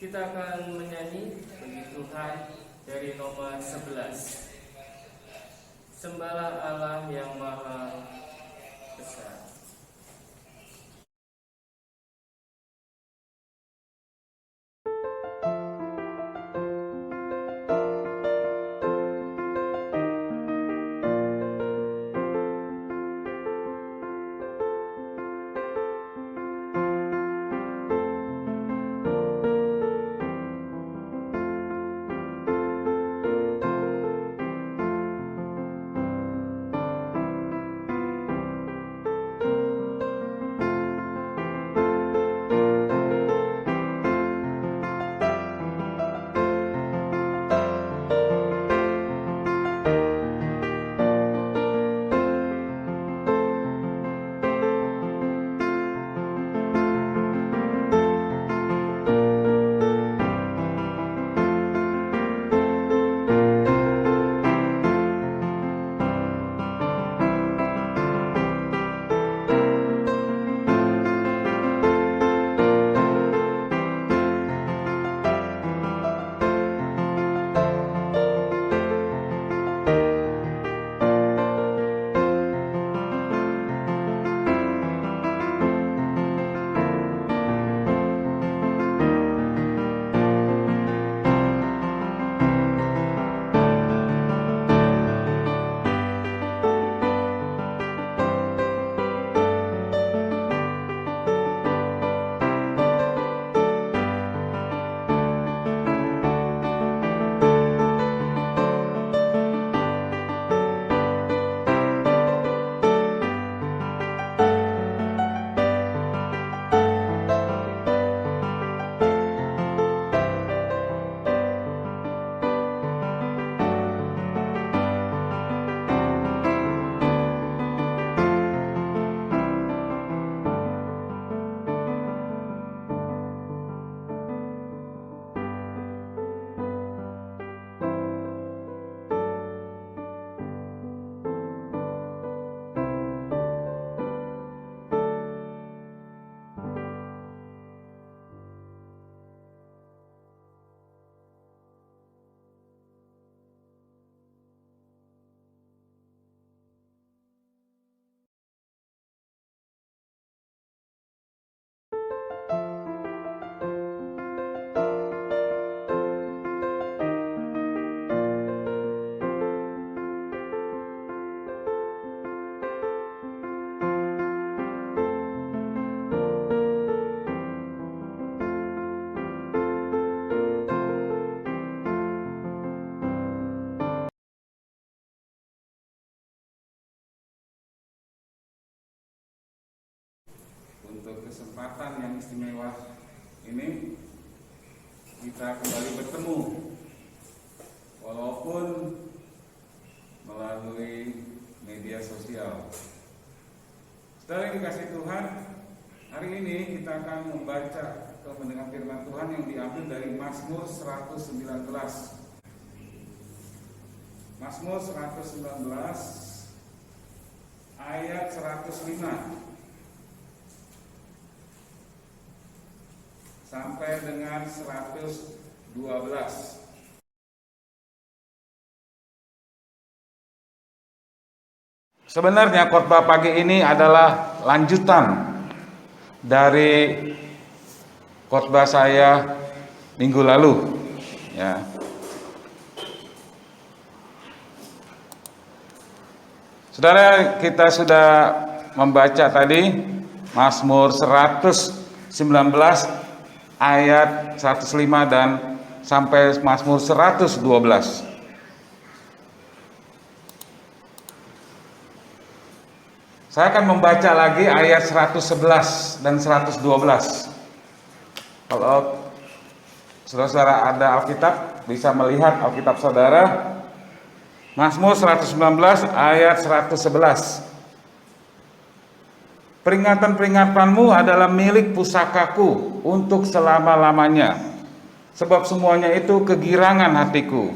Kita akan menyanyi Puji Tuhan dari nomor 11. Sembahlah Allah yang Maha Besar. Untuk kesempatan yang istimewa ini kita kembali bertemu walaupun melalui media sosial. Saudara yang dikasihi Tuhan, hari ini kita akan membaca atau mendengar firman Tuhan yang diambil dari Mazmur 119. Mazmur 119 ayat 105 sampai dengan 112. Sebenarnya khotbah pagi ini adalah lanjutan dari khotbah saya minggu lalu, ya. Saudara, kita sudah membaca tadi Mazmur 119 ayat 105 dan sampai Mazmur 112. Saya akan membaca lagi ayat 111 dan 112. Kalau saudara-saudara ada Alkitab, bisa melihat Alkitab saudara. Mazmur 119 ayat 111. Peringatan-peringatanmu adalah milik pusakaku untuk selama-lamanya, sebab semuanya itu kegirangan hatiku.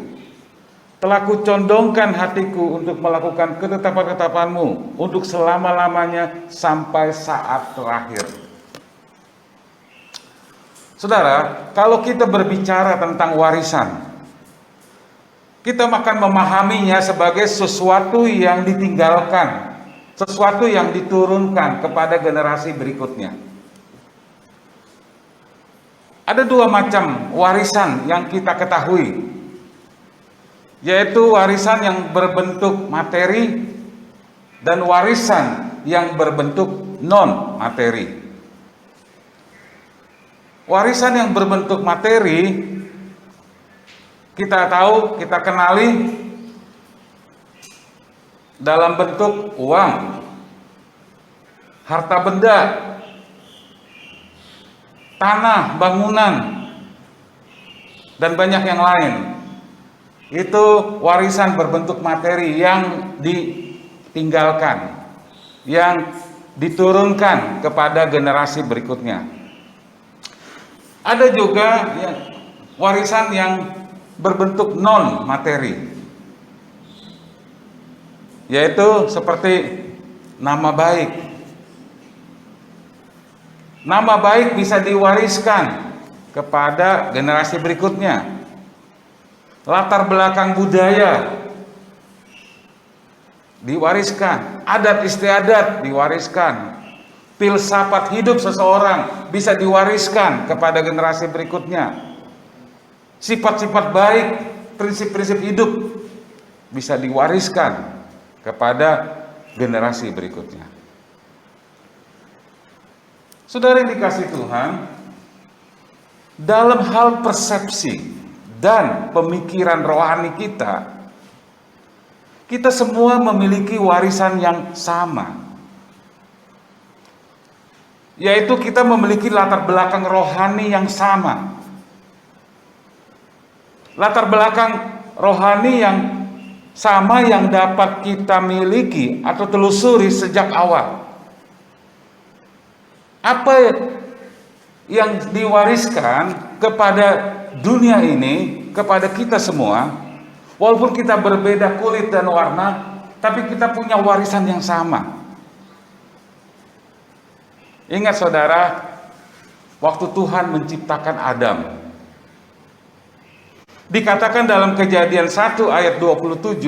Telah kucondongkan hatiku untuk melakukan ketetapan-ketetapanmu untuk selama-lamanya sampai saat terakhir. Saudara, kalau kita berbicara tentang warisan, kita akan memahaminya sebagai sesuatu yang ditinggalkan, sesuatu yang diturunkan kepada generasi berikutnya. Ada dua macam warisan yang kita ketahui, yaitu warisan yang berbentuk materi dan warisan yang berbentuk non-materi. Warisan yang berbentuk materi, kita tahu, kita kenali dalam bentuk uang, harta benda, tanah, bangunan, dan banyak yang lain. Itu warisan berbentuk materi yang ditinggalkan, yang diturunkan kepada generasi berikutnya. Ada juga warisan yang berbentuk non materi, yaitu seperti nama baik. Nama baik bisa diwariskan kepada generasi berikutnya. Latar belakang budaya diwariskan, adat istiadat diwariskan. Filsafat hidup seseorang bisa diwariskan kepada generasi berikutnya. Sifat-sifat baik, prinsip-prinsip hidup bisa diwariskan kepada generasi berikutnya. Saudara yang dikasihi Tuhan, dalam hal persepsi dan pemikiran rohani kita semua memiliki warisan yang sama, yaitu kita memiliki latar belakang rohani yang sama. Latar belakang rohani yang sama yang dapat kita miliki atau telusuri sejak awal. Apa yang diwariskan kepada dunia ini, kepada kita semua, walaupun kita berbeda kulit dan warna, tapi kita punya warisan yang sama. Ingat saudara, waktu Tuhan menciptakan Adam, dikatakan dalam Kejadian 1 ayat 27,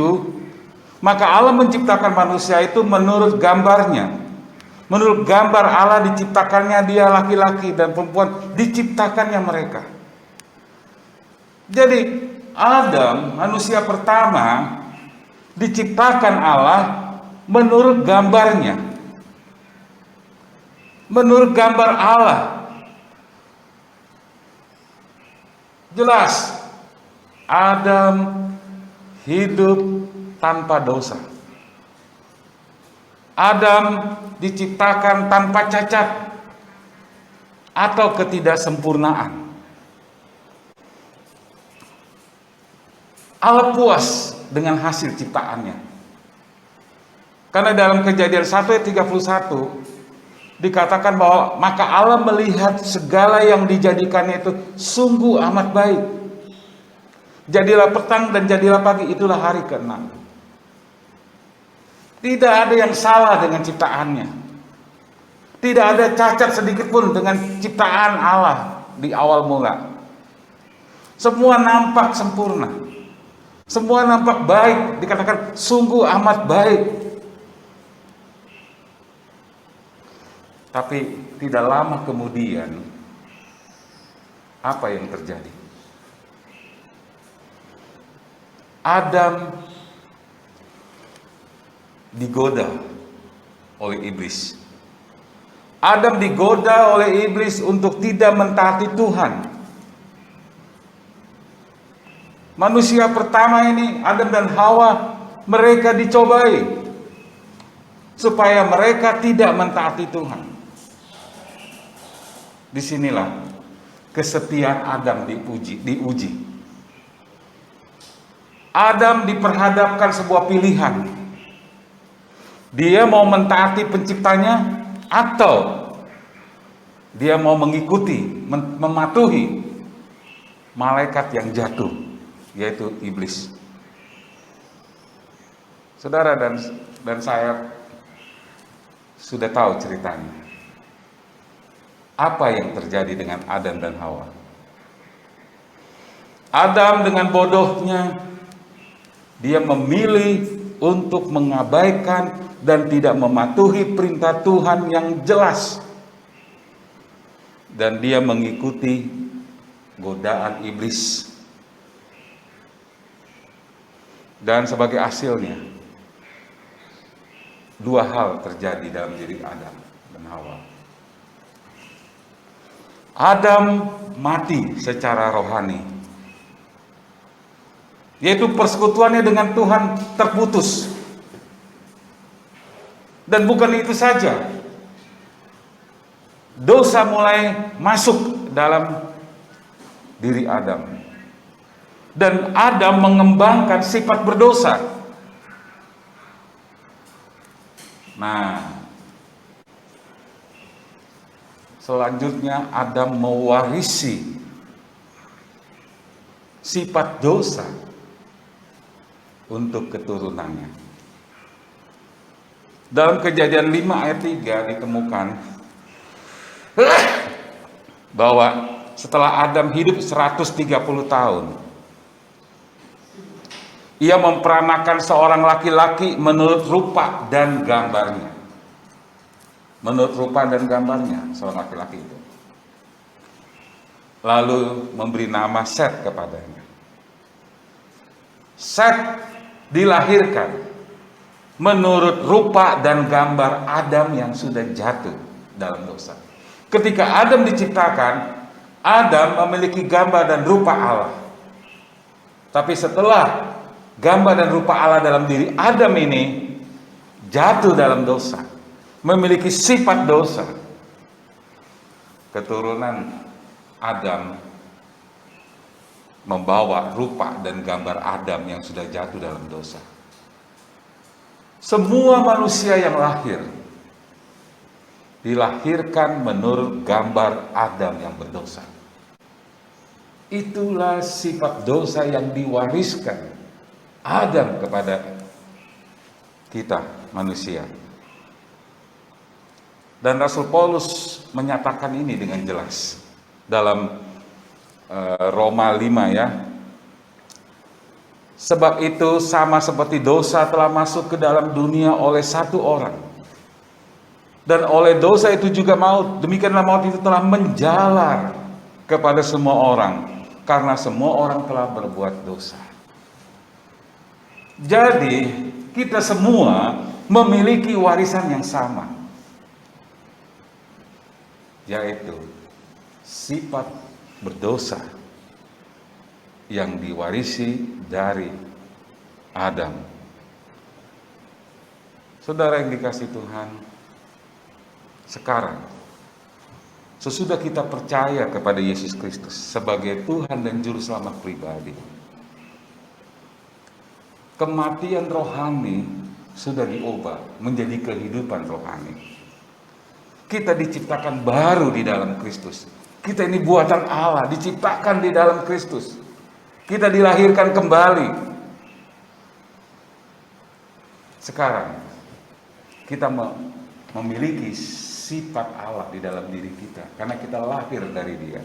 maka Allah menciptakan manusia itu menurut gambarnya. Menurut gambar Allah diciptakannya dia laki-laki dan perempuan, diciptakannya mereka. Jadi Adam, manusia pertama, diciptakan Allah menurut gambarnya. Menurut gambar Allah. Jelas, Adam hidup tanpa dosa. Adam diciptakan tanpa cacat atau ketidaksempurnaan. Allah puas dengan hasil ciptaannya. Karena dalam Kejadian 1 ayat 31 dikatakan bahwa maka Allah melihat segala yang dijadikannya itu sungguh amat baik. Jadilah petang dan jadilah pagi, itulah hari ke-6. Tidak ada yang salah dengan ciptaannya. Tidak ada cacat sedikit pun dengan ciptaan Allah di awal mula. Semua nampak sempurna. Semua nampak baik, dikatakan sungguh amat baik. Tapi tidak lama kemudian, apa yang terjadi? Adam digoda oleh iblis. Adam digoda oleh iblis untuk tidak mentaati Tuhan. Manusia pertama ini, Adam dan Hawa, mereka dicobai supaya mereka tidak mentaati Tuhan. Disinilah kesetiaan Adam diuji. Adam diperhadapkan sebuah pilihan. Dia mau mentaati penciptanya atau dia mau mengikuti, mematuhi malaikat yang jatuh, yaitu iblis. Saudara dan saya sudah tahu ceritanya. Apa yang terjadi dengan Adam dan Hawa? Adam dengan bodohnya, dia memilih untuk mengabaikan dan tidak mematuhi perintah Tuhan yang jelas. Dan dia mengikuti godaan iblis. Dan sebagai hasilnya, dua hal terjadi dalam diri Adam dan Hawa. Adam mati secara rohani, yaitu persekutuannya dengan Tuhan terputus. Dan bukan itu saja, dosa mulai masuk dalam diri Adam, dan Adam mengembangkan sifat berdosa. Nah, selanjutnya Adam mewarisi sifat dosa untuk keturunannya. Dalam Kejadian 5 ayat 3 ditemukan bahwa setelah Adam hidup 130 tahun, ia memperanakan seorang laki-laki menurut rupa dan gambarnya. Menurut rupa dan gambarnya seorang laki-laki itu. Lalu memberi nama Set kepadanya. Set dilahirkan menurut rupa dan gambar Adam yang sudah jatuh dalam dosa. Ketika Adam diciptakan, Adam memiliki gambar dan rupa Allah. Tapi setelah gambar dan rupa Allah dalam diri Adam ini jatuh dalam dosa, memiliki sifat dosa, keturunan Adam membawa rupa dan gambar Adam yang sudah jatuh dalam dosa. Semua manusia yang lahir dilahirkan menurut gambar Adam yang berdosa. Itulah sifat dosa yang diwariskan Adam kepada kita manusia. Dan Rasul Paulus menyatakan ini dengan jelas dalam Roma 5 ya. Sebab itu sama seperti dosa telah masuk ke dalam dunia oleh satu orang, dan oleh dosa itu juga maut, demikianlah maut itu telah menjalar kepada semua orang, karena semua orang telah berbuat dosa. Jadi kita semua memiliki warisan yang sama, yaitu sifat berdosa yang diwarisi dari Adam. Saudara yang dikasihi Tuhan, sekarang sesudah kita percaya kepada Yesus Kristus sebagai Tuhan dan Juru Selamat pribadi, kematian rohani sudah diubah menjadi kehidupan rohani. Kita diciptakan baru di dalam Kristus. Kita ini buatan Allah, diciptakan di dalam Kristus. Kita dilahirkan kembali. Sekarang kita memiliki sifat Allah di dalam diri kita karena kita lahir dari Dia.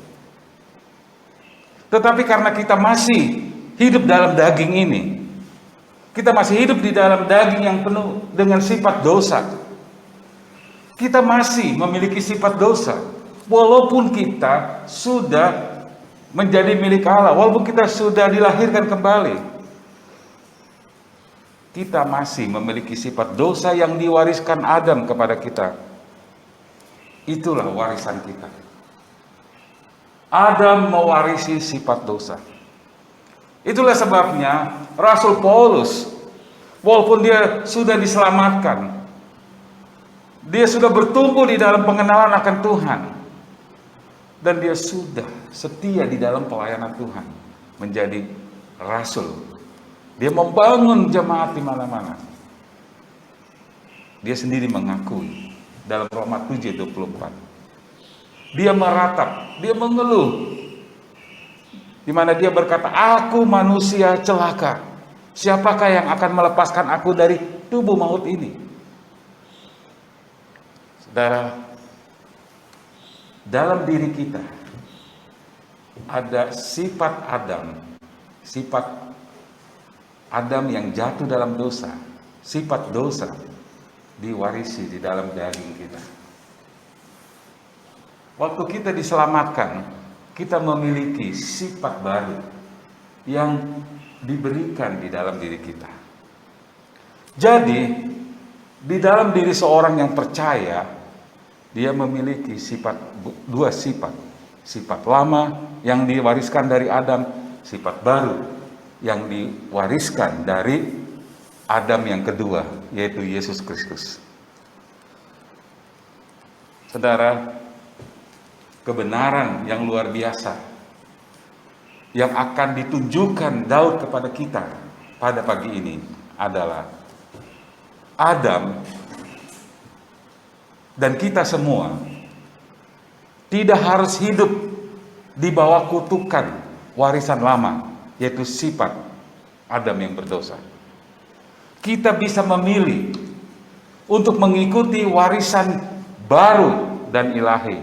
Tetapi karena kita masih hidup dalam daging ini, kita masih hidup di dalam daging yang penuh dengan sifat dosa. Kita masih memiliki sifat dosa, walaupun kita sudah menjadi milik Allah, walaupun kita sudah dilahirkan kembali, kita masih memiliki sifat dosa yang diwariskan Adam kepada kita. Itulah warisan kita. Adam mewarisi sifat dosa. Itulah sebabnya Rasul Paulus, walaupun dia sudah diselamatkan, dia sudah bertumbuh di dalam pengenalan akan Tuhan, dan dia sudah setia di dalam pelayanan Tuhan, menjadi rasul. Dia membangun jemaat di mana-mana. Dia sendiri mengakui dalam Roma 7:24. Dia meratap, dia mengeluh, di mana dia berkata, "Aku manusia celaka. Siapakah yang akan melepaskan aku dari tubuh maut ini?" Saudara, dalam diri kita ada sifat Adam yang jatuh dalam dosa, sifat dosa diwarisi di dalam daging kita. Waktu kita diselamatkan, kita memiliki sifat baru yang diberikan di dalam diri kita. Jadi, di dalam diri seorang yang percaya, dia memiliki dua sifat. Sifat lama yang diwariskan dari Adam, sifat baru yang diwariskan dari Adam yang kedua, yaitu Yesus Kristus. Saudara, kebenaran yang luar biasa yang akan ditunjukkan Daud kepada kita pada pagi ini adalah Adam dan kita semua tidak harus hidup di bawah kutukan warisan lama, yaitu sifat Adam yang berdosa. Kita bisa memilih untuk mengikuti warisan baru dan ilahi.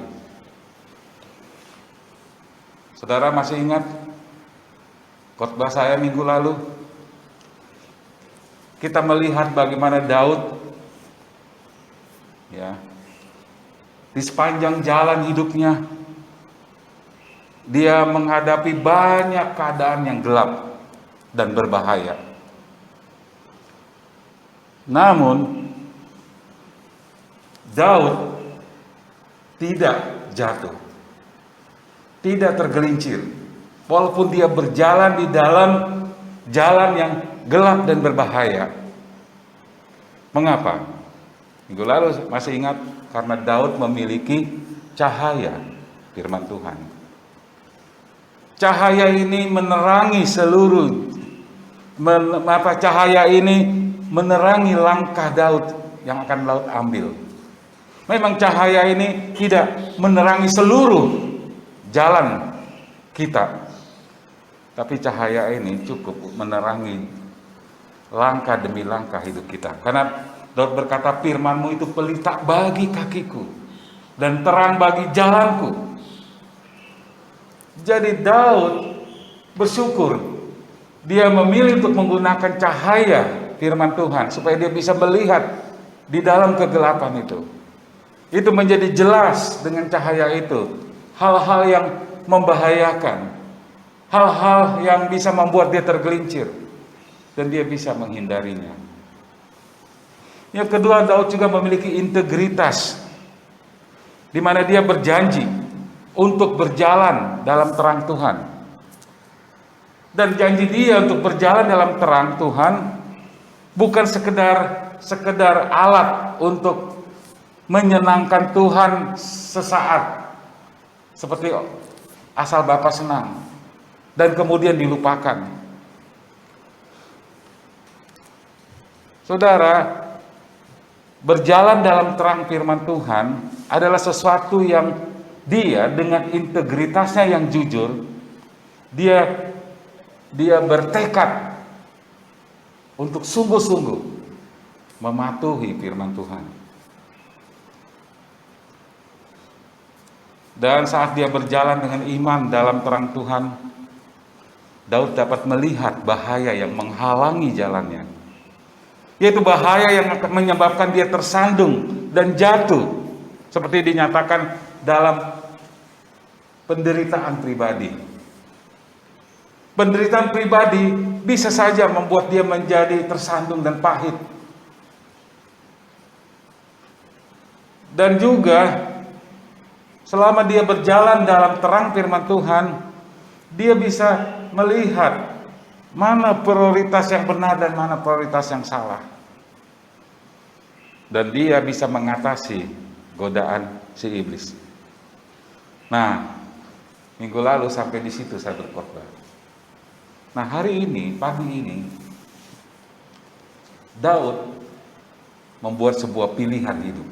Saudara masih ingat khotbah saya minggu lalu? Kita melihat bagaimana Daud di sepanjang jalan hidupnya dia menghadapi banyak keadaan yang gelap dan berbahaya. Namun Daud tidak jatuh, tidak tergelincir, walaupun dia berjalan di dalam jalan yang gelap dan berbahaya. Mengapa? Minggu lalu masih ingat, karena Daud memiliki cahaya firman Tuhan. Cahaya ini menerangi cahaya ini menerangi langkah Daud yang akan Daud ambil. Memang cahaya ini tidak menerangi seluruh jalan kita, tapi cahaya ini cukup menerangi langkah demi langkah hidup kita. Karena Daud berkata, firman-Mu itu pelita bagi kakiku dan terang bagi jalanku. Jadi Daud bersyukur dia memilih untuk menggunakan cahaya firman Tuhan supaya dia bisa melihat di dalam kegelapan itu. Itu menjadi jelas dengan cahaya itu hal-hal yang membahayakan, hal-hal yang bisa membuat dia tergelincir, dan dia bisa menghindarinya. Yang kedua, Daud juga memiliki integritas, di mana dia berjanji untuk berjalan dalam terang Tuhan. Dan janji dia untuk berjalan dalam terang Tuhan bukan sekedar alat untuk menyenangkan Tuhan sesaat, seperti asal Bapa senang dan kemudian dilupakan. Saudara, berjalan dalam terang firman Tuhan adalah sesuatu yang dia dengan integritasnya yang jujur, dia bertekad untuk sungguh-sungguh mematuhi firman Tuhan. Dan saat dia berjalan dengan iman dalam terang Tuhan, Daud dapat melihat bahaya yang menghalangi jalannya, yaitu bahaya yang akan menyebabkan dia tersandung dan jatuh, seperti dinyatakan dalam penderitaan pribadi. Penderitaan pribadi bisa saja membuat dia menjadi tersandung dan pahit. Dan juga selama dia berjalan dalam terang firman Tuhan, dia bisa melihat mana prioritas yang benar dan mana prioritas yang salah. Dan dia bisa mengatasi godaan si iblis. Nah, minggu lalu sampai di situ saya berkhotbah. Nah, hari ini, pagi ini, Daud membuat sebuah pilihan hidup.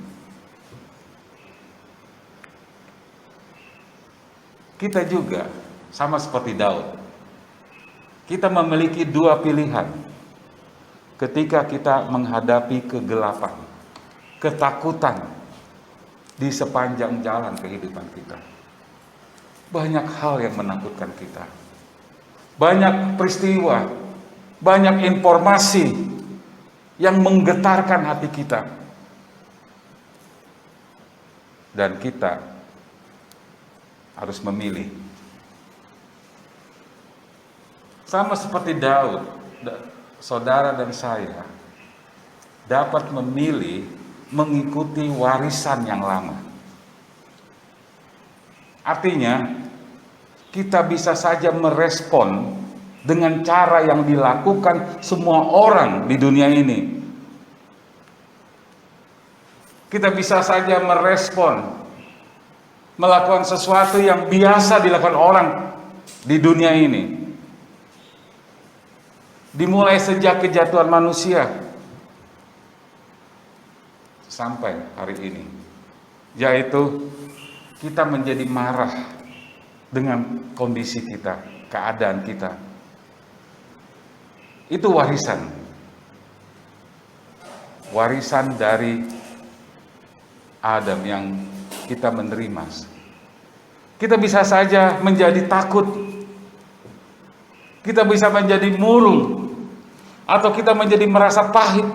Kita juga sama seperti Daud. Kita memiliki dua pilihan ketika kita menghadapi kegelapan, ketakutan, di sepanjang jalan kehidupan kita. Banyak hal yang menakutkan kita. Banyak peristiwa, banyak informasi yang menggetarkan hati kita. Dan kita harus memilih. Sama seperti Daud, saudara dan saya dapat memilih mengikuti warisan yang lama. Artinya, kita bisa saja merespon dengan cara yang dilakukan semua orang di dunia ini. Kita bisa saja merespon, melakukan sesuatu yang biasa dilakukan orang di dunia ini. Dimulai sejak kejatuhan manusia sampai hari ini, yaitu kita menjadi marah dengan kondisi kita, keadaan kita. Itu warisan dari Adam yang kita menerima. Kita bisa saja menjadi takut, kita bisa menjadi murung, atau kita menjadi merasa pahit.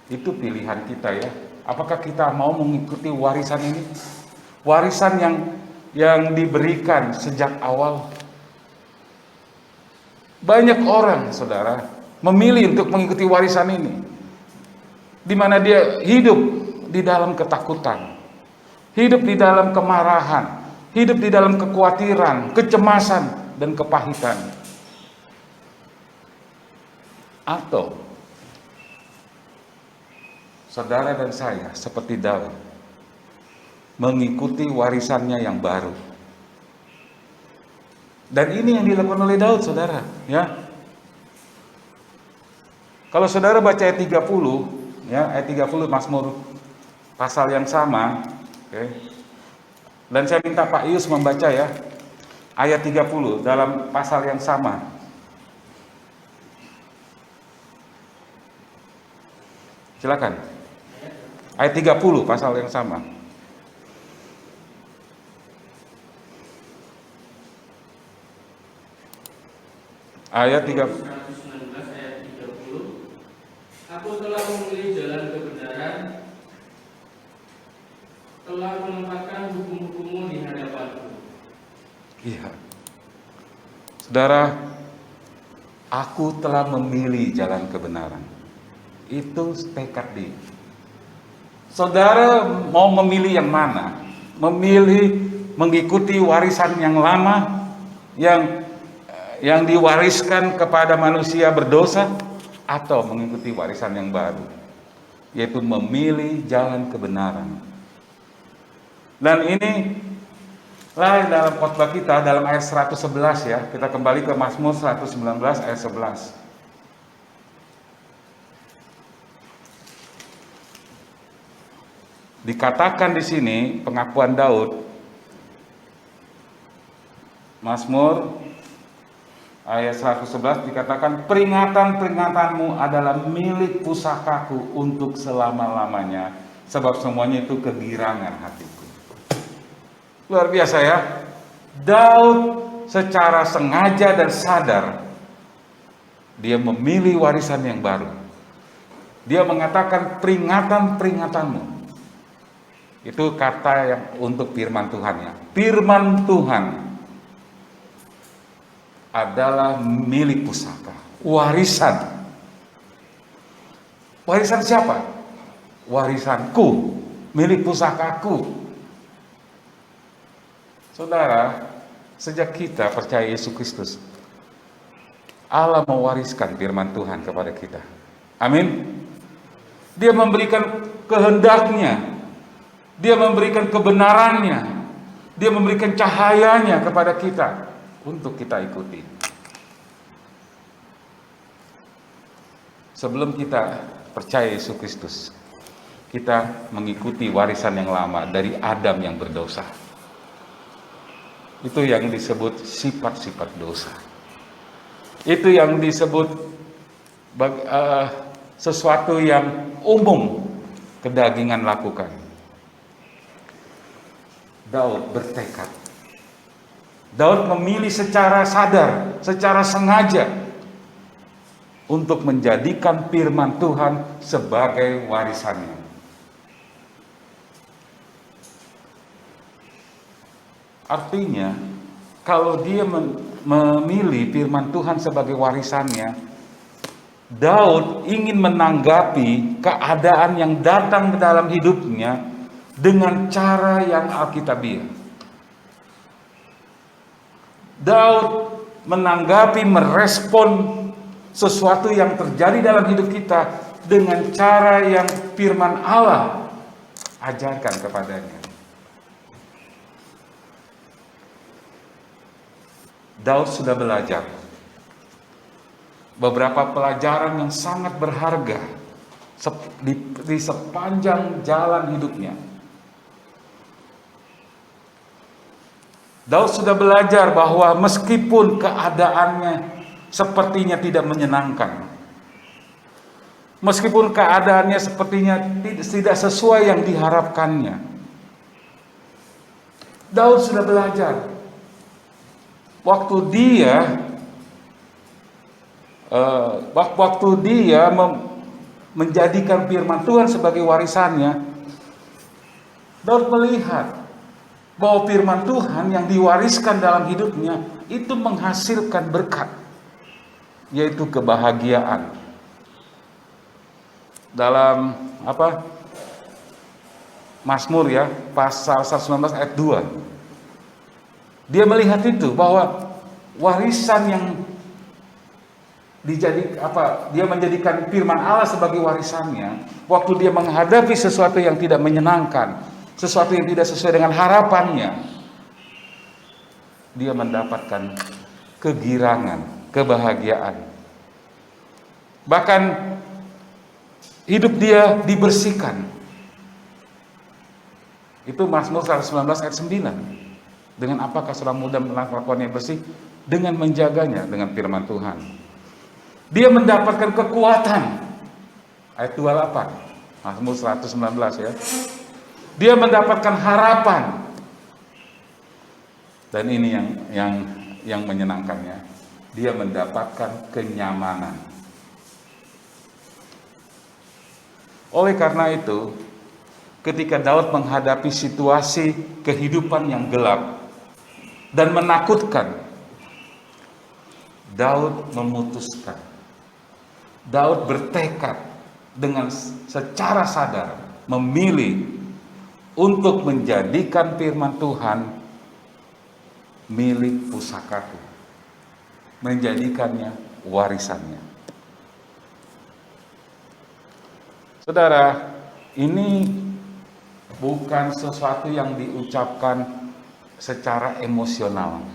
Itu pilihan kita ya. Apakah kita mau mengikuti warisan ini? Warisan yang diberikan sejak awal. Banyak orang, saudara, memilih untuk mengikuti warisan ini, di mana dia hidup di dalam ketakutan, hidup di dalam kemarahan, hidup di dalam kekhawatiran, kecemasan, dan kepahitan. Atau saudara dan saya seperti Daud mengikuti warisannya yang baru. Dan ini yang dilakukan oleh Daud, saudara, ya. Kalau saudara baca ayat 30, ya, ayat 30 Mazmur pasal yang sama, oke. Dan saya minta Pak Ius membaca ya, ayat 30 dalam pasal yang sama. Silakan. Ayat 30 pasal yang sama. Ayat 30. 119 ayat 30. Aku telah memilih jalan kebenaran, telah menempatkan hukum-hukum-Mu di hadapanku. Iya. Saudara, aku telah memilih jalan kebenaran. Itu tekad dia. Saudara mau memilih yang mana? Memilih mengikuti warisan yang lama yang diwariskan kepada manusia berdosa, atau mengikuti warisan yang baru, yaitu memilih jalan kebenaran. Dan ini lah dalam khotbah kita dalam ayat 111 ya. Kita kembali ke Mazmur 119 ayat 11. Dikatakan di sini pengakuan Daud, Mazmur ayat 111 dikatakan, peringatan-peringatanmu adalah milik pusakaku untuk selama-lamanya, sebab semuanya itu kegirangan hatiku. Luar biasa ya. Daud secara sengaja dan sadar dia memilih warisan yang baru. Dia mengatakan peringatan-peringatanmu. Itu kata yang untuk firman Tuhan ya. Firman Tuhan adalah milik pusaka, warisan. Warisan siapa? Warisanku, milik pusakaku. Saudara, sejak kita percaya Yesus Kristus, Allah mewariskan firman Tuhan kepada kita. Amin. Dia memberikan kehendaknya, dia memberikan kebenarannya, dia memberikan cahayanya kepada kita untuk kita ikuti. Sebelum kita percaya Yesus Kristus, kita mengikuti warisan yang lama dari Adam yang berdosa. Itu yang disebut sifat-sifat dosa. Itu yang disebut sesuatu yang umum kedagingan lakukan. Daud bertekad. Daud memilih secara sadar, secara sengaja untuk menjadikan firman Tuhan sebagai warisannya. Artinya, kalau dia memilih firman Tuhan sebagai warisannya, Daud ingin menanggapi keadaan yang datang ke dalam hidupnya dengan cara yang alkitabiah. Daud menanggapi, merespon sesuatu yang terjadi dalam hidup kita dengan cara yang firman Allah ajarkan kepadanya. Daud sudah belajar beberapa pelajaran yang sangat berharga di sepanjang jalan hidupnya. Daud sudah belajar bahwa meskipun keadaannya sepertinya tidak menyenangkan, meskipun keadaannya sepertinya tidak sesuai yang diharapkannya, Daud sudah belajar. Waktu dia menjadikan firman Tuhan sebagai warisannya, Daud melihat bahwa firman Tuhan yang diwariskan dalam hidupnya itu menghasilkan berkat, yaitu kebahagiaan. Dalam Mazmur ya, pasal 119 ayat 2. Dia melihat itu bahwa warisan yang dia menjadikan firman Allah sebagai warisannya, waktu dia menghadapi sesuatu yang tidak menyenangkan, sesuatu yang tidak sesuai dengan harapannya, dia mendapatkan kegirangan, kebahagiaan. Bahkan hidup dia dibersihkan. Itu Mazmur 119 ayat 9. Dengan apakah seorang muda melakukannya bersih? Dengan menjaganya dengan firman Tuhan. Dia mendapatkan kekuatan. Ayat 28. Mazmur 119 ya. Dia mendapatkan harapan. Dan ini yang menyenangkannya. Dia mendapatkan kenyamanan. Oleh karena itu, ketika Daud menghadapi situasi kehidupan yang gelap dan menakutkan, Daud memutuskan, Daud bertekad dengan secara sadar memilih untuk menjadikan firman Tuhan milik pusakaku, menjadikannya warisannya. Saudara, ini bukan sesuatu yang diucapkan secara emosional.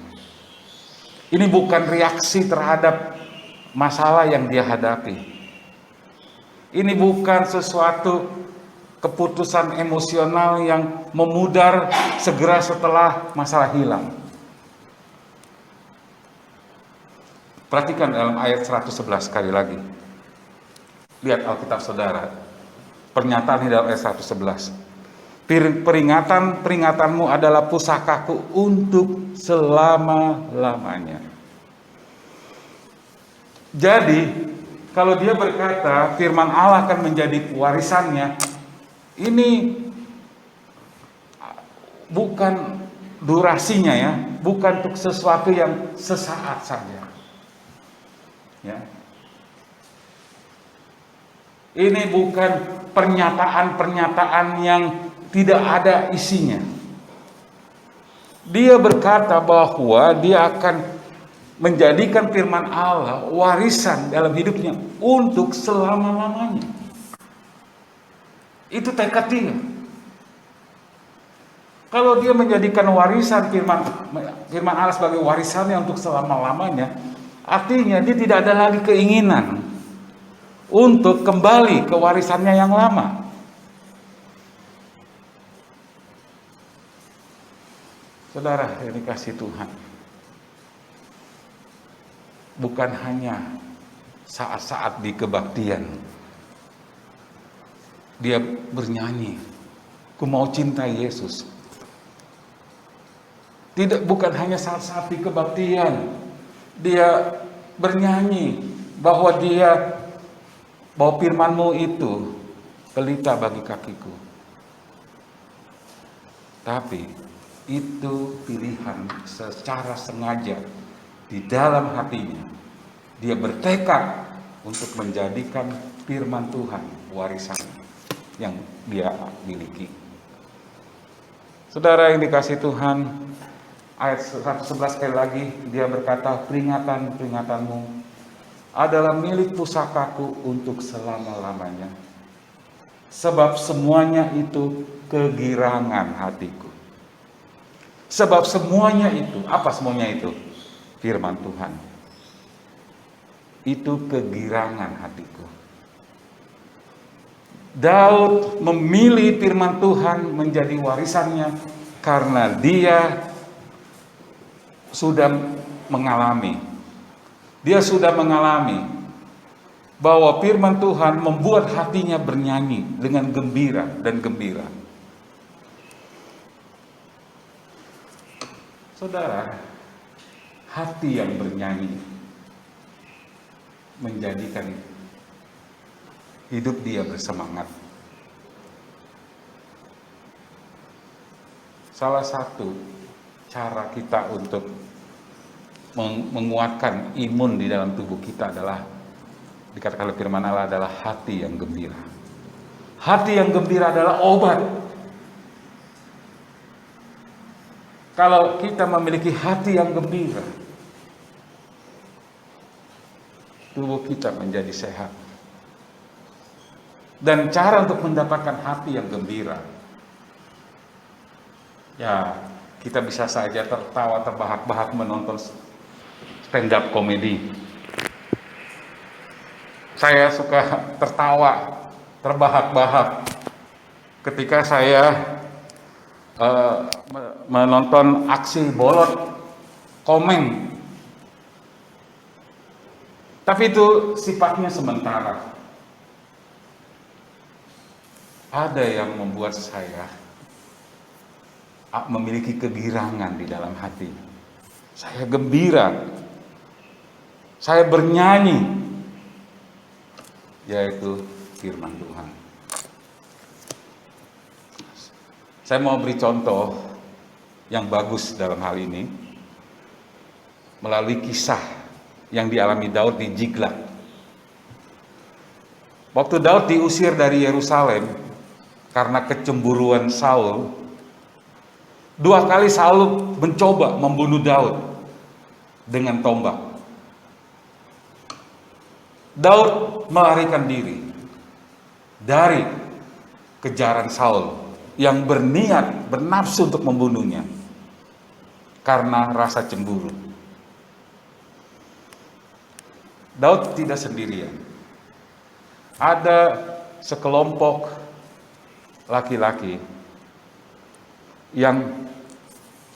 Ini bukan reaksi terhadap masalah yang dia hadapi. Ini bukan sesuatu keputusan emosional yang memudar segera setelah masalah hilang. Perhatikan dalam ayat 111 sekali lagi. Lihat Alkitab saudara. Pernyataan di dalam ayat 111. Peringatanmu adalah pusakaku untuk selama-lamanya. Jadi, kalau dia berkata firman Allah akan menjadi warisannya, ini bukan durasinya ya, bukan untuk sesuatu yang sesaat saja. Ya. Ini bukan pernyataan-pernyataan yang tidak ada isinya. Dia berkata bahwa dia akan menjadikan firman Allah warisan dalam hidupnya untuk selama-lamanya. Itu tekad dia. Kalau dia menjadikan warisan firman Allah sebagai warisannya untuk selama-lamanya, artinya dia tidak ada lagi keinginan untuk kembali ke warisannya yang lama. Saudara yang dikasihi Tuhan, bukan hanya saat-saat di kebaktian, dia bernyanyi, ku mau cinta Yesus. Tidak, bukan hanya saat-saat di kebaktian, dia bernyanyi bahwa firman-Mu itu pelita bagi kakiku. Tapi itu pilihan secara sengaja di dalam hatinya. Dia bertekad untuk menjadikan firman Tuhan warisan yang dia miliki. Saudara yang dikasihi Tuhan, ayat 111 sekali lagi dia berkata, peringatan-peringatanmu adalah milik pusakaku untuk selama-lamanya. Sebab semuanya itu kegirangan hatiku. Sebab semuanya itu, apa semuanya itu? Firman Tuhan. Itu kegirangan hatiku. Daud memilih firman Tuhan menjadi warisannya karena dia sudah mengalami bahwa firman Tuhan membuat hatinya bernyanyi dengan gembira dan gembira. Saudara, hati yang bernyanyi menjadikan hidup dia bersemangat. Salah satu cara kita untuk menguatkan imun di dalam tubuh kita adalah, dikatakan oleh firman Allah, adalah hati yang gembira. Hati yang gembira adalah obat. Kalau kita memiliki hati yang gembira, tubuh kita menjadi sehat. Dan cara untuk mendapatkan hati yang gembira, ya kita bisa saja tertawa terbahak-bahak menonton stand up komedi. Saya suka tertawa terbahak-bahak ketika saya menonton aksi bolot komeng. Tapi itu sifatnya sementara. Ada yang membuat saya memiliki kegirangan di dalam hati. Saya gembira. Saya bernyanyi. Yaitu firman Tuhan. Saya mau beri contoh yang bagus dalam hal ini melalui kisah yang dialami Daud di Ziklag. Waktu Daud diusir dari Yerusalem karena kecemburuan Saul, 2 kali Saul mencoba membunuh Daud dengan tombak. Daud melarikan diri dari kejaran Saul yang berniat, bernafsu untuk membunuhnya karena rasa cemburu. Daud tidak sendirian. Ada sekelompok laki-laki yang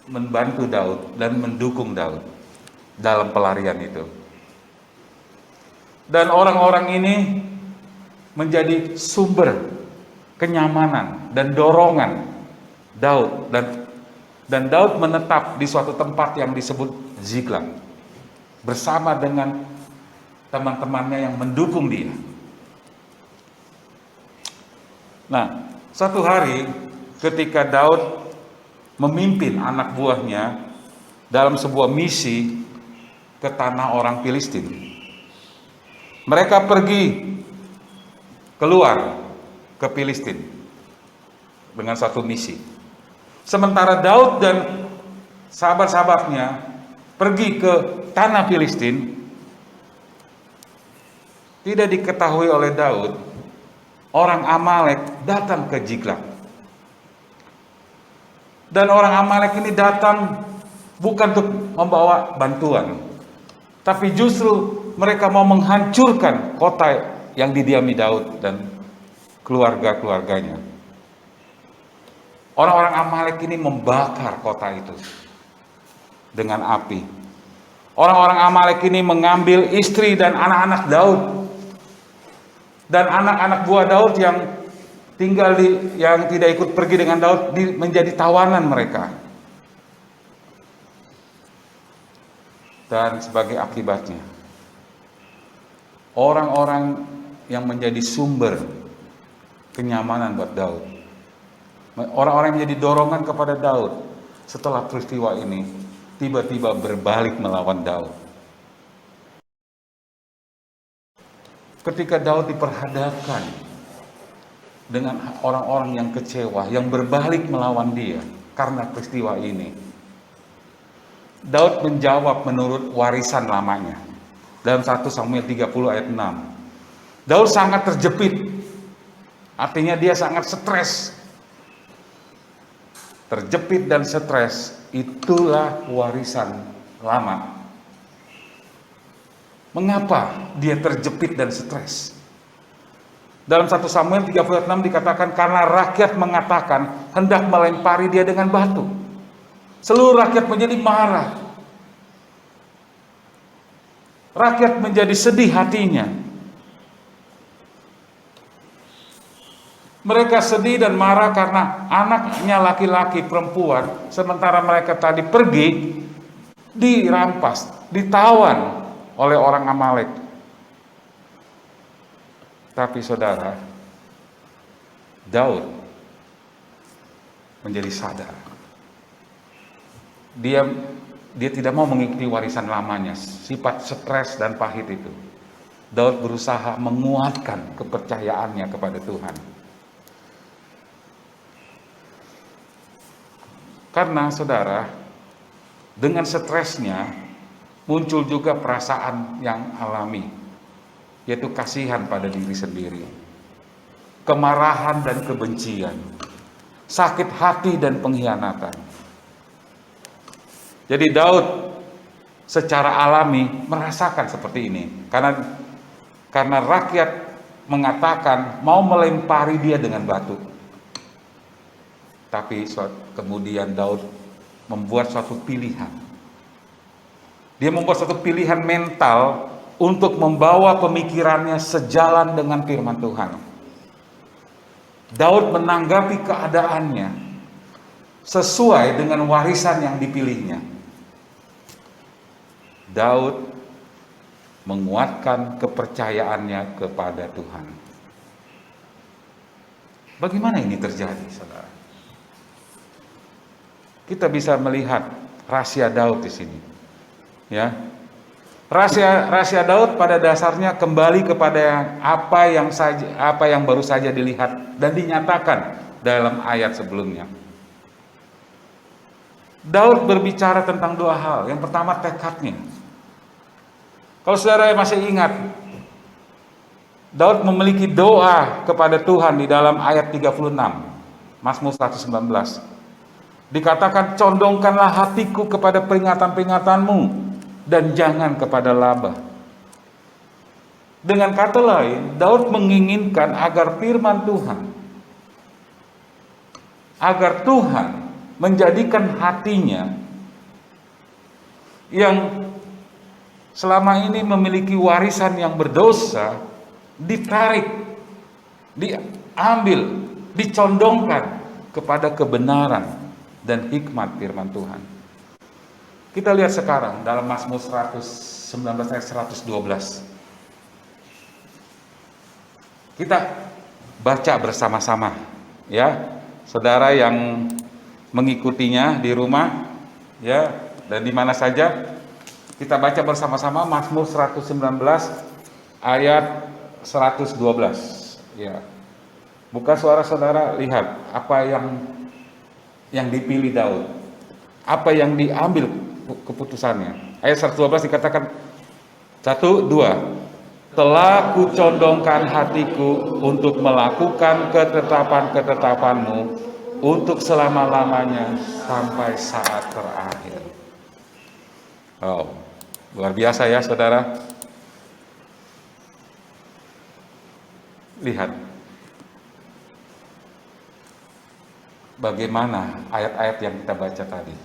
membantu Daud dan mendukung Daud dalam pelarian itu. Dan orang-orang ini menjadi sumber kenyamanan dan dorongan Daud, dan Daud menetap di suatu tempat yang disebut Ziklag bersama dengan teman-temannya yang mendukung dia. Nah, satu hari ketika Daud memimpin anak buahnya dalam sebuah misi ke tanah orang Filistin, mereka pergi keluar ke Filistin dengan satu misi. Sementara Daud dan sahabat-sahabatnya pergi ke tanah Filistin, tidak diketahui oleh Daud, orang Amalek datang ke Ziklag. Dan orang Amalek ini datang bukan untuk membawa bantuan, tapi justru mereka mau menghancurkan kota yang didiami Daud dan keluarga-keluarganya. Orang-orang Amalek ini membakar kota itu dengan api. Orang-orang Amalek ini mengambil istri dan anak-anak Daud dan anak-anak buah Daud yang yang tidak ikut pergi dengan Daud menjadi tawanan mereka. Dan sebagai akibatnya, orang-orang yang menjadi sumber kenyamanan buat Daud, orang-orang yang menjadi dorongan kepada Daud setelah peristiwa ini, tiba-tiba berbalik melawan Daud. Ketika Daud diperhadapkan dengan orang-orang yang kecewa, yang berbalik melawan dia karena peristiwa ini, Daud menjawab menurut warisan lamanya. Dalam 1 Samuel 30 ayat 6, Daud sangat terjepit, artinya dia sangat stres. Terjepit dan stres, itulah warisan lama. Mengapa dia terjepit dan stres? Dalam 1 Samuel 36 dikatakan, karena rakyat mengatakan hendak melempari dia dengan batu. Seluruh rakyat menjadi marah. Rakyat menjadi sedih hatinya. Mereka sedih dan marah karena anaknya laki-laki perempuan, sementara mereka tadi pergi, dirampas, ditawan oleh orang Amalek. Tapi saudara, Daud menjadi sadar. Dia tidak mau mengikuti warisan lamanya, sifat stres dan pahit itu. Daud berusaha menguatkan kepercayaannya kepada Tuhan. Karena saudara, dengan stresnya muncul juga perasaan yang alami, yaitu kasihan pada diri sendiri, kemarahan dan kebencian, sakit hati dan pengkhianatan. Jadi Daud secara alami merasakan seperti ini, karena rakyat mengatakan mau melempari dia dengan batu. Tapi kemudian Daud membuat suatu pilihan. Dia membuat suatu pilihan mental untuk membawa pemikirannya sejalan dengan firman Tuhan. Daud menanggapi keadaannya sesuai dengan warisan yang dipilihnya. Daud menguatkan kepercayaannya kepada Tuhan. Bagaimana ini terjadi, saudara? Kita bisa melihat rahasia Daud di sini. Ya. Rahasia Daud pada dasarnya kembali kepada apa yang baru saja dilihat dan dinyatakan dalam ayat sebelumnya. Daud berbicara tentang dua hal. Yang pertama, tekadnya. Kalau saudara masih ingat, Daud memiliki doa kepada Tuhan di dalam ayat 36, Mazmur 119. Dikatakan, condongkanlah hatiku kepada peringatan-peringatanmu dan jangan kepada laba. Dengan kata lain, Daud menginginkan agar firman Tuhan, agar Tuhan menjadikan hatinya yang selama ini memiliki warisan yang berdosa, ditarik, diambil, dicondongkan kepada kebenaran dan hikmat firman Tuhan. Kita lihat sekarang dalam Mazmur 119 ayat 112. Kita baca bersama-sama, ya. Saudara yang mengikutinya di rumah, ya, dan di mana saja, kita baca bersama-sama Mazmur 119 ayat 112. Ya. Buka suara saudara, lihat apa yang dipilih Daud. Apa yang diambil keputusannya. Ayat 112 dikatakan 1, 2. Telah kucondongkan hatiku untuk melakukan ketetapan-ketetapanmu untuk selama-lamanya sampai saat terakhir. Oh, luar biasa ya saudara. Lihat bagaimana ayat-ayat yang kita baca tadi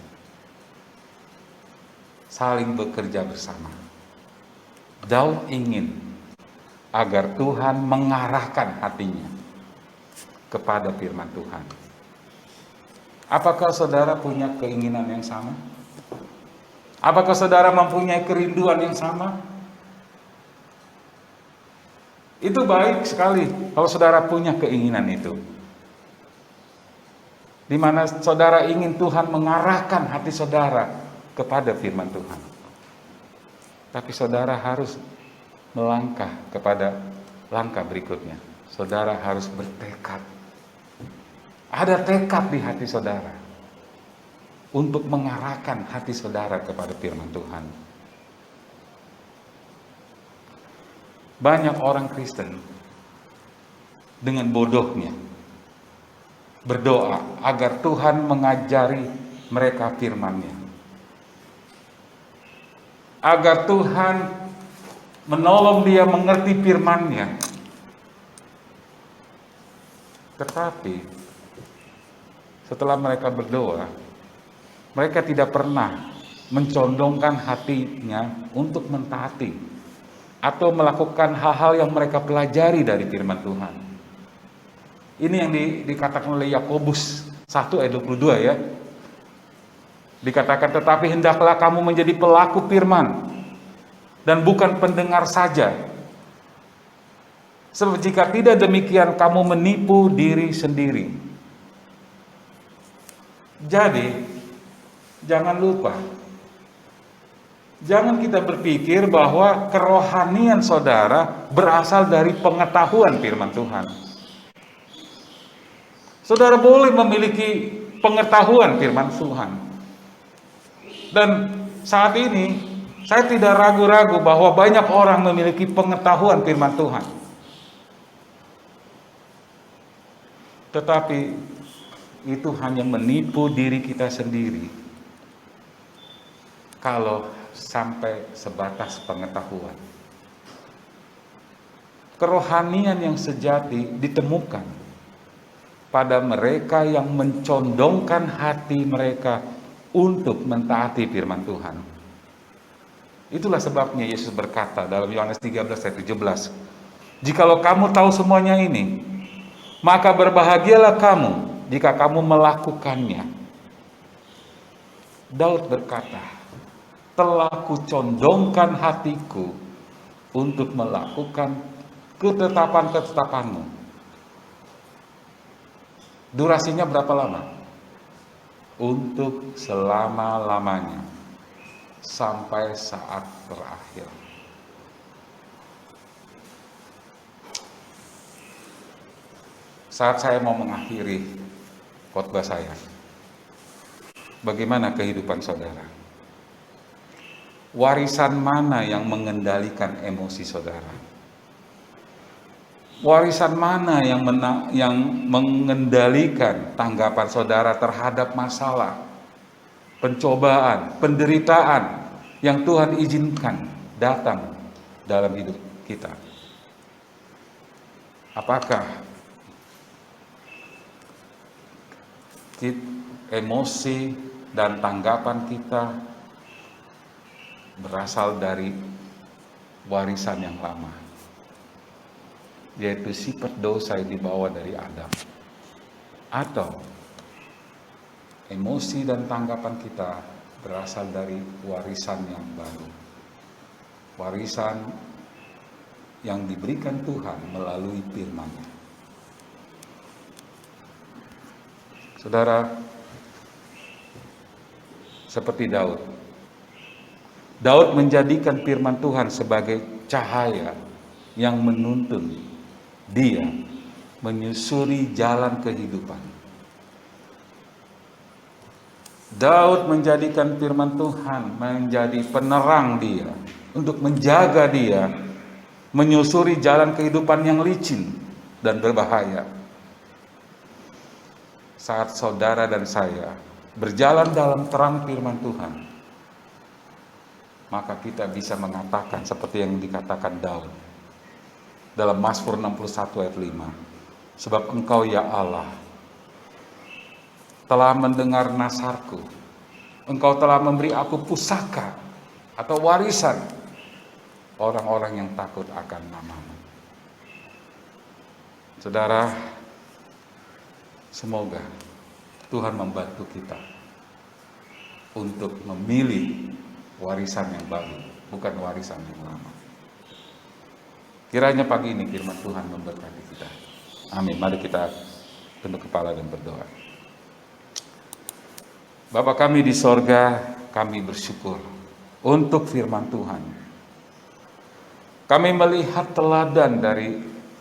saling bekerja bersama. Daud ingin agar Tuhan mengarahkan hatinya. kepada firman Tuhan. Apakah saudara punya keinginan yang sama? Apakah saudara mempunyai kerinduan yang sama? Itu baik sekali kalau saudara punya keinginan itu. Di mana saudara ingin Tuhan mengarahkan hati saudara kepada firman Tuhan. Tapi saudara harus melangkah kepada langkah berikutnya. Saudara harus bertekad. Ada tekad di hati saudara untuk mengarahkan hati saudara kepada firman Tuhan. Banyak orang Kristen dengan bodohnya berdoa agar Tuhan mengajari mereka firman-Nya, agar Tuhan menolong dia mengerti firman-Nya. Tetapi setelah mereka berdoa, mereka tidak pernah mencondongkan hatinya untuk mentaati atau melakukan hal-hal yang mereka pelajari dari firman Tuhan. Ini yang dikatakan oleh Yakobus 1 ayat 22 ya. Dikatakan, tetapi hendaklah kamu menjadi pelaku firman dan bukan pendengar saja. Sebab jika tidak demikian kamu menipu diri sendiri. Jadi, jangan lupa, jangan kita berpikir bahwa kerohanian saudara berasal dari pengetahuan firman Tuhan. Saudara boleh memiliki pengetahuan firman Tuhan. Dan saat ini, saya tidak ragu-ragu bahwa banyak orang memiliki pengetahuan firman Tuhan. Tetapi itu hanya menipu diri kita sendiri kalau sampai sebatas pengetahuan. Kerohanian yang sejati ditemukan pada mereka yang mencondongkan hati mereka untuk mentaati firman Tuhan. Itulah sebabnya Yesus berkata dalam Yohanes 13 ayat 17, "Jikalau kamu tahu semuanya ini, maka berbahagialah kamu jika kamu melakukannya." Daud berkata, "Telah kucondongkan hatiku untuk melakukan ketetapan-ketetapanmu." Durasinya berapa lama? Untuk selama-lamanya, sampai saat terakhir. Saat saya mau mengakhiri khotbah saya, bagaimana kehidupan saudara? Warisan mana yang mengendalikan emosi saudara? Warisan mana yang mengendalikan tanggapan saudara terhadap masalah, pencobaan, penderitaan yang Tuhan izinkan datang dalam hidup kita? Apakah emosi dan tanggapan kita berasal dari warisan yang lama, yaitu sifat dosa yang dibawa dari Adam, atau emosi dan tanggapan kita berasal dari warisan yang baru, warisan yang diberikan Tuhan melalui firman-Nya. Saudara, seperti Daud menjadikan firman Tuhan sebagai cahaya yang menuntun dia menyusuri jalan kehidupan. Daud menjadikan firman Tuhan menjadi penerang dia untuk menjaga dia menyusuri jalan kehidupan yang licin dan berbahaya. Saat saudara dan saya berjalan dalam terang firman Tuhan, maka kita bisa mengatakan seperti yang dikatakan Daud dalam Mazmur 61 ayat 5. "Sebab Engkau ya Allah telah mendengar nasarku, Engkau telah memberi aku pusaka atau warisan orang-orang yang takut akan nama-Mu." Saudara, Semoga Tuhan membantu kita untuk memilih warisan yang baru, bukan warisan yang lama. Kiranya pagi ini firman Tuhan memberkati kita. Amin. Mari kita tunduk kepala dan berdoa. Bapa kami di sorga, kami bersyukur untuk firman Tuhan. Kami melihat teladan dari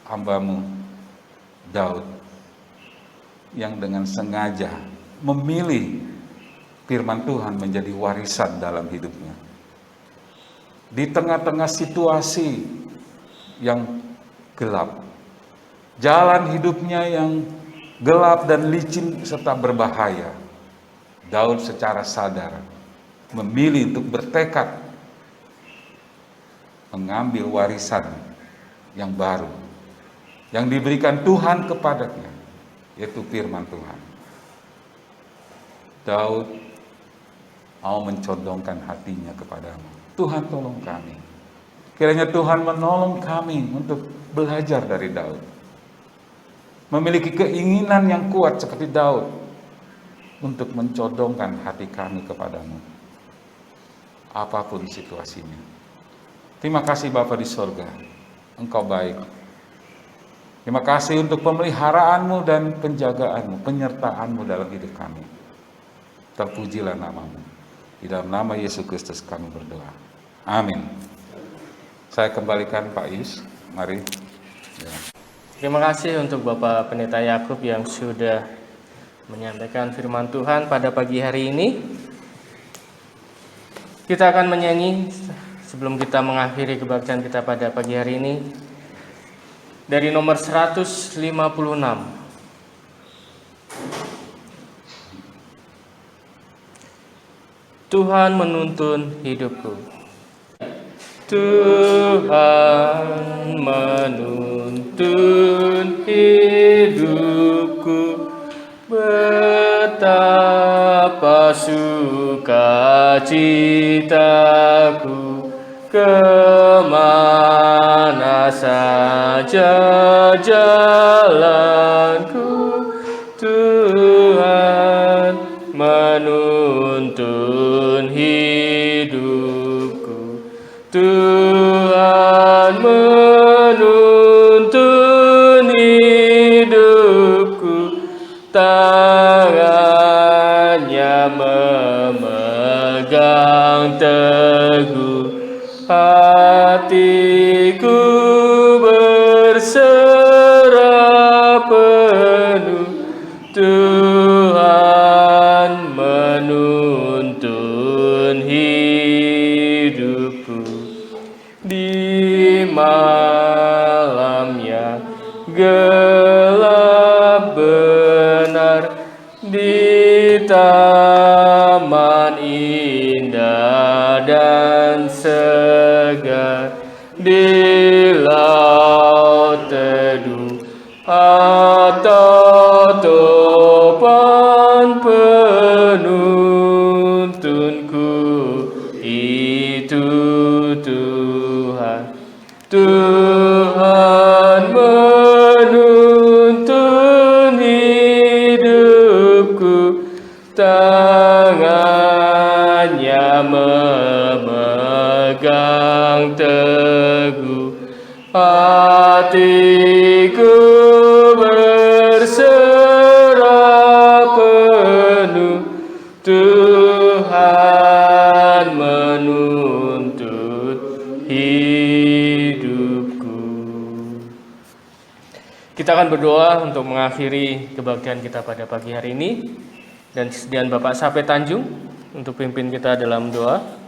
hamba-Mu Daud yang dengan sengaja memilih firman Tuhan menjadi warisan dalam hidupnya. Di tengah-tengah situasi yang gelap, jalan hidupnya yang gelap dan licin serta berbahaya, Daud secara sadar memilih untuk bertekad mengambil warisan yang baru yang diberikan Tuhan kepadanya, yaitu firman Tuhan. Daud mau mencondongkan hatinya kepadamu. Tuhan tolong kami. Kiranya Tuhan menolong kami untuk belajar dari Daud. Memiliki keinginan yang kuat seperti Daud untuk mencondongkan hati kami kepadamu. Apapun situasinya. Terima kasih Bapa di sorga, Engkau baik. Terima kasih untuk pemeliharaanmu dan penjagaanmu, penyertaanmu dalam hidup kami. Terpujilah namamu. Di dalam nama Yesus Kristus kami berdoa. Amin. Saya kembalikan Pak Yus, mari. Ya. Terima kasih untuk Bapak Pendeta Yakub yang sudah menyampaikan firman Tuhan pada pagi hari ini. Kita akan menyanyi sebelum kita mengakhiri kebaktian kita pada pagi hari ini dari nomor 156. Tuhan menuntun hidupku. Tuhan menuntun hidupku, betapa sukacitaku, kemana saja jalanku, Tuhan menuntun hidupku, Tuhan menuntun hidupku, tangannya memegang teguh, hatiku berserah penuh, Tuhan menuntun hidupku. Di malam yang gelap benar, di taman indah dan segar, di laut teduh atau topan penuntunku, itu Tuhan. Tuhan menuntun hidupku, tangannya memegang teguh, hatiku berserah penuh, Tuhan menuntun hidupku. Kita akan berdoa untuk mengakhiri kebaktian kita pada pagi hari ini, dan kesediaan Bapak Sape Tanjung untuk pimpin kita dalam doa.